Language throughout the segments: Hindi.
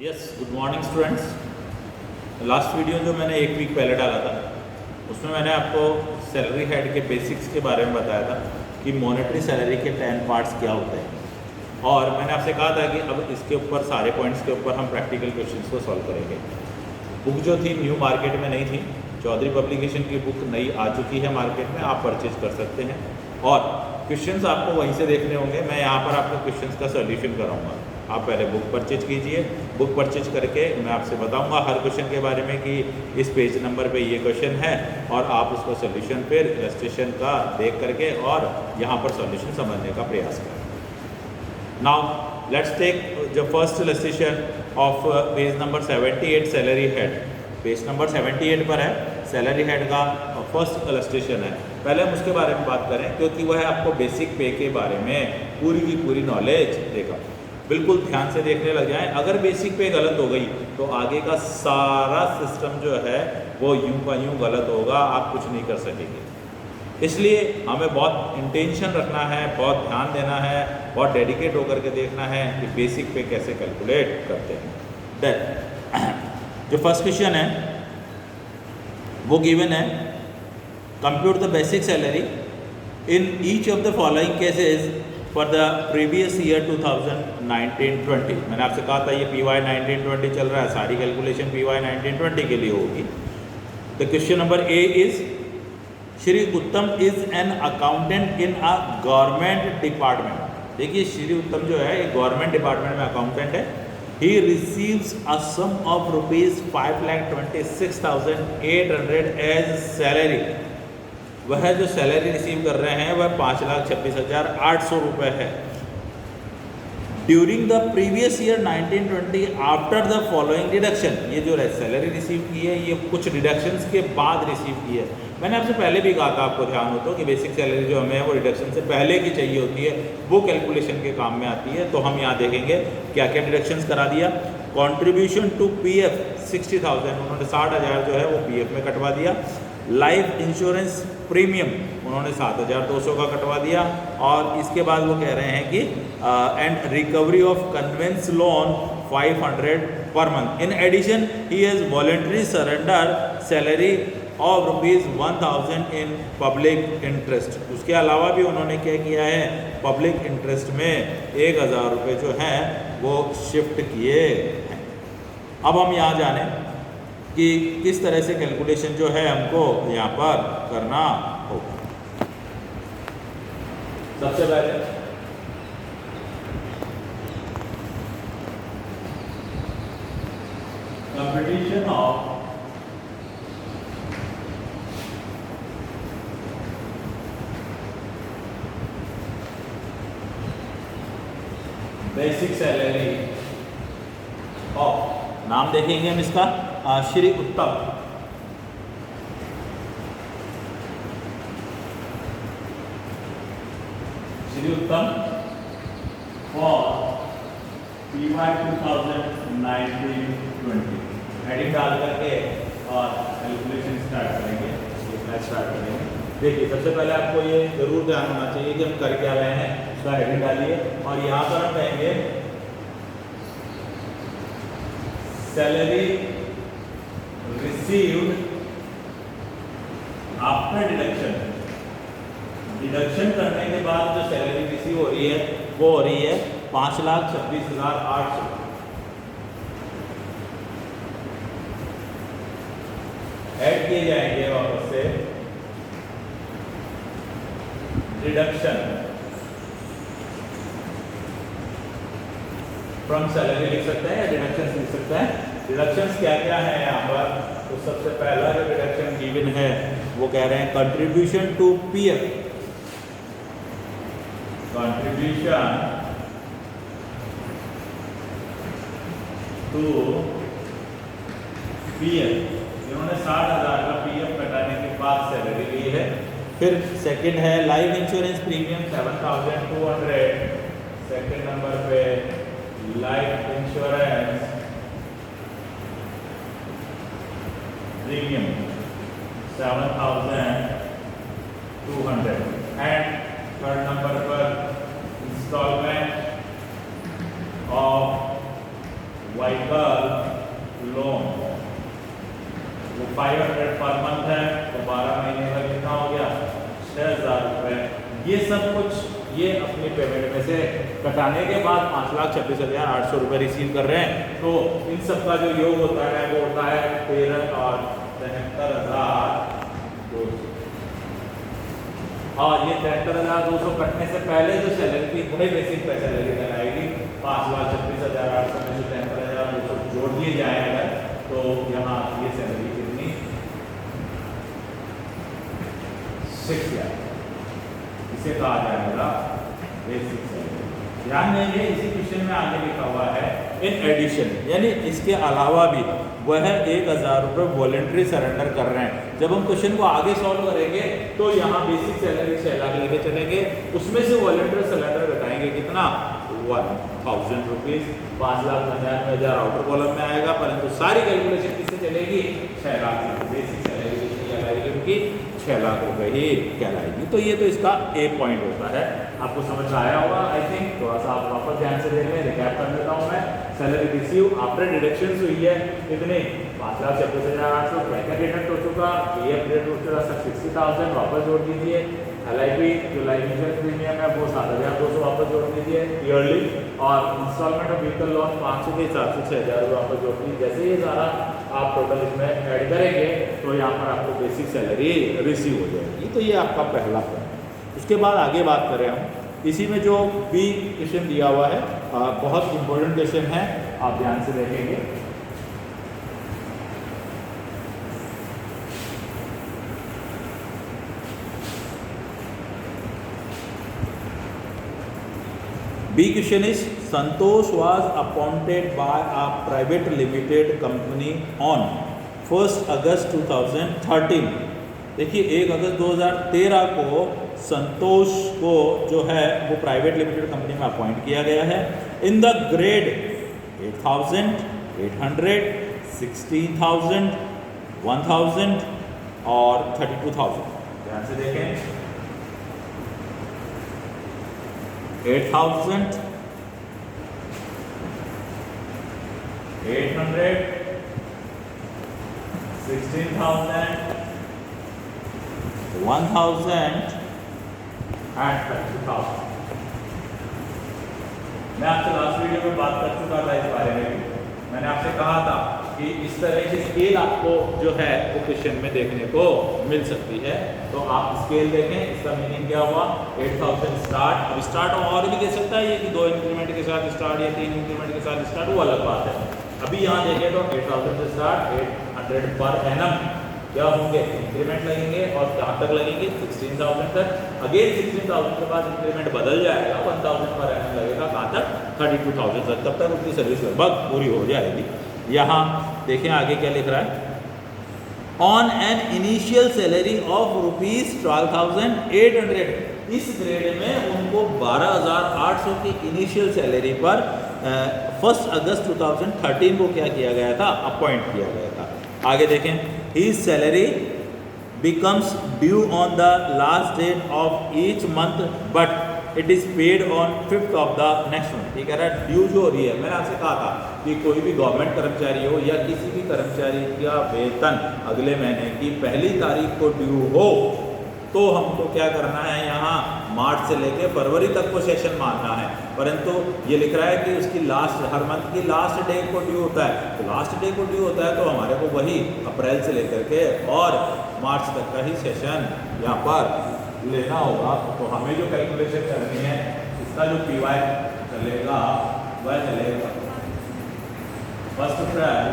Yes, good morning students. Last video जो मैंने एक वीक पहले डाला था उसमें मैंने आपको सैलरी हेड के बेसिक्स के बारे में बताया था कि मॉनेटरी सैलरी के 10 पार्ट्स क्या होते हैं, और मैंने आपसे कहा था कि अब इसके ऊपर सारे पॉइंट्स के ऊपर हम प्रैक्टिकल क्वेश्चंस को सॉल्व करेंगे। बुक जो थी न्यू मार्केट में नहीं थी, चौधरी पब्लिकेशन की बुक नई आ चुकी है मार्केट में, आप परचेज कर सकते हैं और क्वेश्चंस आपको वहीं से देखने होंगे। मैं यहाँ पर आपको क्वेश्चंस का सॉल्यूशन कराऊंगा। आप पहले बुक परचेज कीजिए, बुक परचेज करके मैं आपसे बताऊंगा हर क्वेश्चन के बारे में कि इस पेज नंबर पे ये क्वेश्चन है, और आप उसको सॉल्यूशन फिर इलस्ट्रेशन का देख करके और यहाँ पर सॉल्यूशन समझने का प्रयास करें। Now let's take the first illustration of page number 78 salary head. Page number 78 पर है सैलरी हेड का फर्स्ट इलस्ट्रेशन है। पहले हम उसके बारे में बात करें क्योंकि वह आपको बेसिक पे के बारे में पूरी की पूरी नॉलेज देगा। बिल्कुल ध्यान से देखने लग जाएं। अगर बेसिक पे गलत हो गई तो आगे का सारा सिस्टम जो है वो यूं का यूं गलत होगा, आप कुछ नहीं कर सकेंगे। इसलिए हमें बहुत इंटेंशन रखना है, बहुत ध्यान देना है, बहुत डेडिकेट होकर के देखना है कि बेसिक पे कैसे कैलकुलेट करते हैं। देन जो फर्स्ट क्वेश्चन है वो गिवन है, compute the basic salary in each of the following cases for the previous year 2019-20। मैंने आपसे कहा था ये PY 1920 चल रहा है, सारी कैलकुलेशन PY 1920 के लिए होगी। The question number A is, Shri Uttam is an accountant in a government department. देखिए श्री उत्तम जो है एक गवर्नमेंट डिपार्टमेंट में अकाउंटेंट है। He receives a sum of ₹5,26,800 as salary. वह जो सैलरी रिसीव कर रहे हैं वह 5,26,800 रुपये है। During the previous year 1920 after the following deduction. ये जो सैलरी रिसीव की है ये कुछ डिडक्शंस के बाद रिसीव की है। मैंने आपसे पहले भी कहा था, आपको ध्यान हो तो, कि बेसिक सैलरी जो हमें है वो डिडक्शन से पहले की चाहिए होती है, वो कैलकुलेशन के काम में आती है। तो हम यहाँ देखेंगे क्या क्या डिडक्शंस करा दिया। कॉन्ट्रीब्यूशन टू PF 60,000, उन्होंने 60,000 जो है वो PF में कटवा दिया। लाइफ इंश्योरेंस प्रीमियम उन्होंने 7,200 का कटवा दिया। और इसके बाद वो कह रहे हैं कि and recovery of conveyance loan 500 per month. In addition he has voluntary surrender salary of ₹1,000 in public interest. उसके अलावा भी उन्होंने क्या किया है, पब्लिक इंटरेस्ट में 1,000 रुपये जो हैं वो शिफ्ट किए हैं। अब हम यहाँ जाने कि किस तरह से कैलकुलेशन जो है हमको यहाँ पर करना होगा। सबसे पहले competition of basic salary of, नाम देखेंगे हम इसका, श्री उत्तम। श्री उत्तम फॉर PY 2019-20 हेडिंग डाल करके और कैलकुलेशन स्टार्ट करेंगे, लिखना स्टार्ट करेंगे। देखिए सबसे पहले आपको ये जरूर ध्यान होना चाहिए कि हम कर क्या रहे हैं, उसका हेडिंग डालिए और यहाँ पर हम कहेंगे salary received after deduction. Deduction करने के बाद जो सैलरी रिसीव हो रही है वो हो रही है 5,26,800। ऐड किए जाएंगे वापस से डिडक्शन फ्रॉम सैलरी लिख सकते हैं या डिडक्शन लिख सकते हैं। डिडक्शंस क्या क्या है यहाँ पर, तो सबसे पहला जो डिडक्शन गिवन है वो कह रहे हैं contribution to PF। Contribution to PF, इन्होंने 60,000 का PF कटाने के बाद सैलरी ली है। फिर सेकंड है life insurance premium 7,200। Second number पे life insurance premium 7,200 and third number पर इंस्टॉलमेंट ऑफ व्हीकल लोन, वो 500 पर मंथ है, तो 12 महीने का कितना हो गया 6,000 रुपये। ये सब कुछ ये अपनी पेमेंट में से कटाने के बाद 5,26,800 रुपये रिसीव कर रहे हैं। तो इन सब का जो योग होता है वो होता है 13 और 73,200। और ये 73,200 कटने से पहले जो सैलरी थी वही बेसिक पे सैलरी कराएगी। 5,26,800 में से 73,200 जोड़ दिए जाए अगर, तो यहाँ ये सैलरी कितनी 6,000, इसे कहा जाएगा बेसिक सैलरी। ध्यान देंगे इसी क्वेश्चन में आगे लिखा हुआ है इन एडिशन, यानी इसके अलावा भी वह 1,000 रुपये वॉलेंट्री सरेंडर कर रहे हैं। जब हम क्वेश्चन को आगे सॉल्व करेंगे तो यहाँ बेसिक सैलरी 6 लाख लेके चलेंगे, उसमें से वॉलेंट्री सरेंडर घटाएंगे कितना 1,000 रुपीज़, 5,99,000 आउटर कॉलम में आएगा। परंतु सारी कैलकुलेशन किससे चलेगी 6 लाख से। बेसिक सैलरी कितनी कहलाएगी उनकी 6 लाख रुपए ही कहलाएगी। तो ये तो इसका ए पॉइंट होता है। आपको समझ आया होगा आई थिंक। थोड़ा सा आप वापस ध्यान से देख लें, रिकैप कर देता हूँ मैं। सैलरी रिसीव आफ्टर डिडक्शन हुई है कितने 5,26,800, क्या डिडक्ट हो चुका, पीएफ रेट हो चुका 60,000 वापस जोड़ दीजिए। LIP जो लाइफ इंश्योरेंस प्रीमियम है वो 7,200 वापस जोड़ दीजिए ईयरली, और इंस्टॉलमेंट ऑफ व्हीकल लोन 500 के हिसाब से 6,000 वापस जोड़ दीजिए। जैसे ये सारा आप टोटल इसमें ऐड करेंगे तो यहाँ पर आपको बेसिक सैलरी रिसीव हो जाएगी। तो ये आपका पहला पॉइंट। उसके बाद आगे बात करें हम इसी में जो बी क्वेश्चन दिया हुआ है, बहुत इंपॉर्टेंट क्वेश्चन है, आप ध्यान से देखेंगे। B question is Santosh was appointed by a private limited company on 1st August 2013। देखिए 1 अगस्त 2013 को संतोष को जो है वो प्राइवेट लिमिटेड कंपनी में अपॉइंट किया गया है इन द ग्रेड 8,000, 800, 16,000, 1,000 और 32,000। ध्यान से देखें 8,000, 800, 16,000, 1,000 and 32,000। मैं आपसे लास्ट वीडियो में बात कर चुका था इस बारे में भी। मैंने आपसे कहा था कि इस तरह की स्केल आपको जो है वो क्वेश्चन में देखने को मिल सकती है। तो आप स्केल देखें, इसका मीनिंग क्या हुआ 8,000 स्टार्ट। अब स्टार्ट और भी दे सकता है ये कि 2 इंक्रीमेंट के साथ स्टार्ट या 3 इंक्रीमेंट के साथ स्टार्ट, वो अलग बात है। अभी यहाँ देखें तो 8,000 से स्टार्ट 800 पर एनम क्या होंगे इंक्रीमेंट लगेंगे और कहाँ तक लगेंगे 16,000 तक। अगेन 16,000 के बाद इंक्रीमेंट बदल जाएगा 1,000 पर एनम लगेगा कहाँ तक 32,000 तक। तब तक उनकी सर्विस लगभग पूरी हो जाएगी। यहाँ देखें आगे क्या लिख रहा है on an initial salary of ₹12,800। इस ग्रेड में उनको 12,800 की इनिशियल सैलरी पर 1 अगस्त 2013 को क्या किया गया था अपॉइंट किया गया था। आगे देखें his salary becomes due on the last date of each month but it is paid on 5th of the next month। ठीक है ना, ड्यू जो हो रही है, मैंने आपसे कहा था कि कोई भी गवर्नमेंट कर्मचारी हो या किसी भी कर्मचारी का वेतन अगले महीने की पहली तारीख को ड्यू हो तो हमको क्या करना है यहाँ मार्च से लेके फरवरी तक को सेशन मारना है। परंतु ये लिख रहा है कि उसकी लास्ट हर मंथ की लास्ट डे को ड्यू होता है। तो लास्ट डे को ड्यू होता है तो हमारे को वही अप्रैल से लेकर के और मार्च तक का ही सेशन यहाँ पर लेना होगा। तो हमें जो कैलकुलेशन करनी है इसका जो PY चलेगा वह चलेगा 1 अप्रैल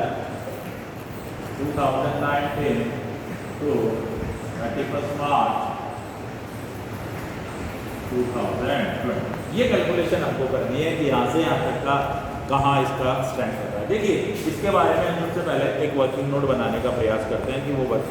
2019 to 31 मार्च 2020। ये कैलकुलेशन आपको करनी है कि यहाँ से यहाँ तक का कहाँ इसका स्टैंड कर रहा है। देखिए इसके बारे में हम सबसे पहले एक वर्किंग नोट बनाने का प्रयास करते हैं कि वो वर्किंग